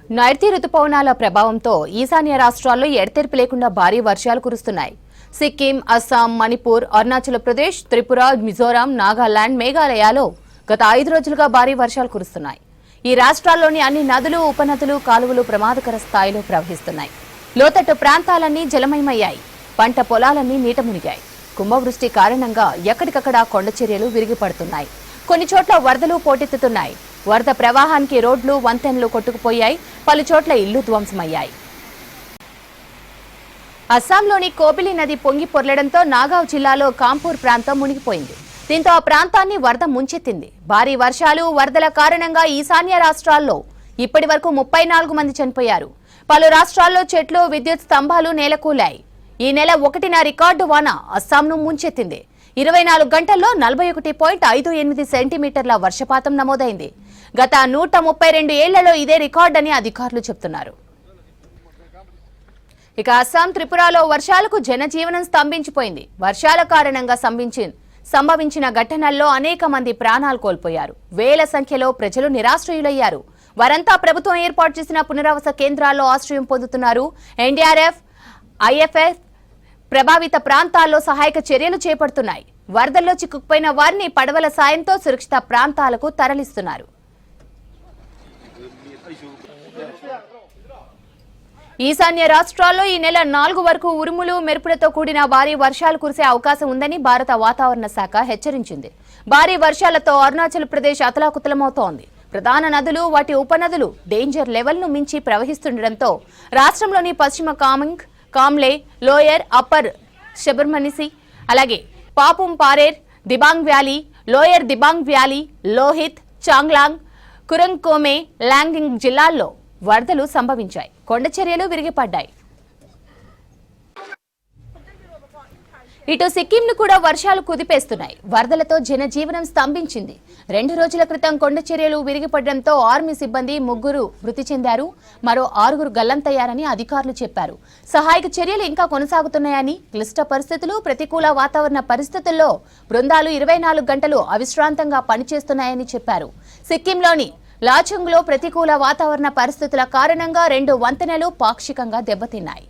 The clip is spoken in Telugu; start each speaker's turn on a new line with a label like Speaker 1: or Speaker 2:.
Speaker 1: నైరుతి రుతుపవనాల ప్రభావంతో ఈశాన్య రాష్ట్రాల్లో ఎడతెరిపి లేకుండా భారీ వర్షాలు కురుస్తున్నాయి. సిక్కిం, అస్సాం, మణిపూర్, అరుణాచల్ ప్రదేశ్, త్రిపుర, మిజోరాం, నాగాలాండ్, మేఘాలయలో గత 5 రోజులుగా భారీ వర్షాలు కురుస్తున్నాయి. ఈ రాష్ట్రాల్లోని అన్ని నదులు, ఉపనదులు, కాలువలు ప్రమాదకర స్థాయిలో ప్రవహిస్తున్నాయి. లోతట్టు ప్రాంతాలన్నీ జలమయమయ్యాయి. పంట పొలాలన్నీ నీట మునిగాయి. కుంభవృష్టి కారణంగా ఎక్కడికక్కడ కొండచర్యలు విరిగిపడుతున్నాయి. కొన్ని చోట్ల వరదలు పోటెత్తుతున్నాయి. వరద ప్రవాహానికి రోడ్లు, వంతెనలు కొట్టుకుపోయాయి. పలు చోట్ల ఇళ్లు ధ్వంసమయ్యాయి. అస్సాంలోని కోబిలి నది పొంగి పొర్లడంతో నాగావ్ జిల్లాలో కాంపూర్ ప్రాంతం మునిగిపోయింది. దీంతో ఆ ప్రాంతాన్ని వరద ముంచెత్తింది. భారీ వర్షాలు, వరదల కారణంగా ఈశాన్య రాష్ట్రాల్లో ఇప్పటి వరకు 34 మంది చనిపోయారు. పలు రాష్ట్రాల్లో చెట్లు, విద్యుత్ స్తంభాలు నేలకూలాయి. ఈ నెల 1న రికార్డు వాన అస్సాంను ముంచెత్తింది. 24 గంటల్లో 41.58 సెంటీమీటర్ల వర్షపాతం నమోదైంది. గత 132 ఏళ్లలో ఇదే రికార్డని అధికారులు చెబుతున్నారు. ఇక అస్సాం, త్రిపురలో వర్షాలకు జనజీవనం స్తంభించిపోయింది. వర్షాల కారణంగా సంభవించిన ఘటనల్లో అనేక మంది ప్రాణాలు కోల్పోయారు. వేల సంఖ్యలో ప్రజలు నిరాశ్రయులయ్యారు. వారంతా ప్రభుత్వం ఏర్పాటు చేసిన పునరావాస కేంద్రాల్లో ఆశ్రయం పొందుతున్నారు. ఎన్డీఆర్ఎఫ్, ఐఎఫ్ఎఫ్ ప్రభావిత ప్రాంతాల్లో సహాయక చర్యలు చేపడుతున్నాయి. వరదల్లో చిక్కుకుపోయిన వారిని పడవల సాయంతో సురక్షిత ప్రాంతాలకు తరలిస్తున్నారు. ఈశాన్య రాష్ట్రాల్లో ఈ నెల 4 వరకు ఉరుములు, మెరుపులతో కూడిన భారీ వర్షాలు కురిసే అవకాశం ఉందని భారత వాతావరణ శాఖ హెచ్చరించింది. భారీ వర్షాలతో అరుణాచల్ ప్రదేశ్ అతలాకుతలమవుతోంది. ప్రధాన నదులు, వాటి ఉపనదులు డేంజర్ లెవెల్ను మించి ప్రవహిస్తుండటంతో రాష్ట్రంలోని పశ్చిమ కామ్లే, లోయర్, అప్పర్ శబర్మనిసి, అలాగే పాపుం పారేర్, Dibang valley, lower Dibang valley, Lohit, Changlang, కురంగ్కోమే, longing జిల్లాల్లో వరదలు సంభవించాయి. కొండచర్యలు విరిగిపడ్డాయి. ఇటు సిక్కింను కూడా వర్షాలు కుదిపేస్తున్నాయి. వరదలతో జనజీవనం స్తంభించింది. 2 రోజుల క్రితం కొండచర్యలు విరిగిపడడంతో ఆర్మీ సిబ్బంది 3 మృతి చెందారు. మరో 6 గల్లంతయ్యారని అధికారులు చెప్పారు. సహాయక చర్యలు ఇంకా కొనసాగుతున్నాయని, క్లిష్ట పరిస్థితులు, ప్రతికూల వాతావరణ పరిస్థితుల్లో బృందాలు 24 గంటలు అవిశ్రాంతంగా పనిచేస్తున్నాయని చెప్పారు. సిక్కింలోని లాచంగ్లో ప్రతికూల వాతావరణ పరిస్థితుల కారణంగా 2 వంతెనలు పాక్షికంగా దెబ్బతిన్నాయి.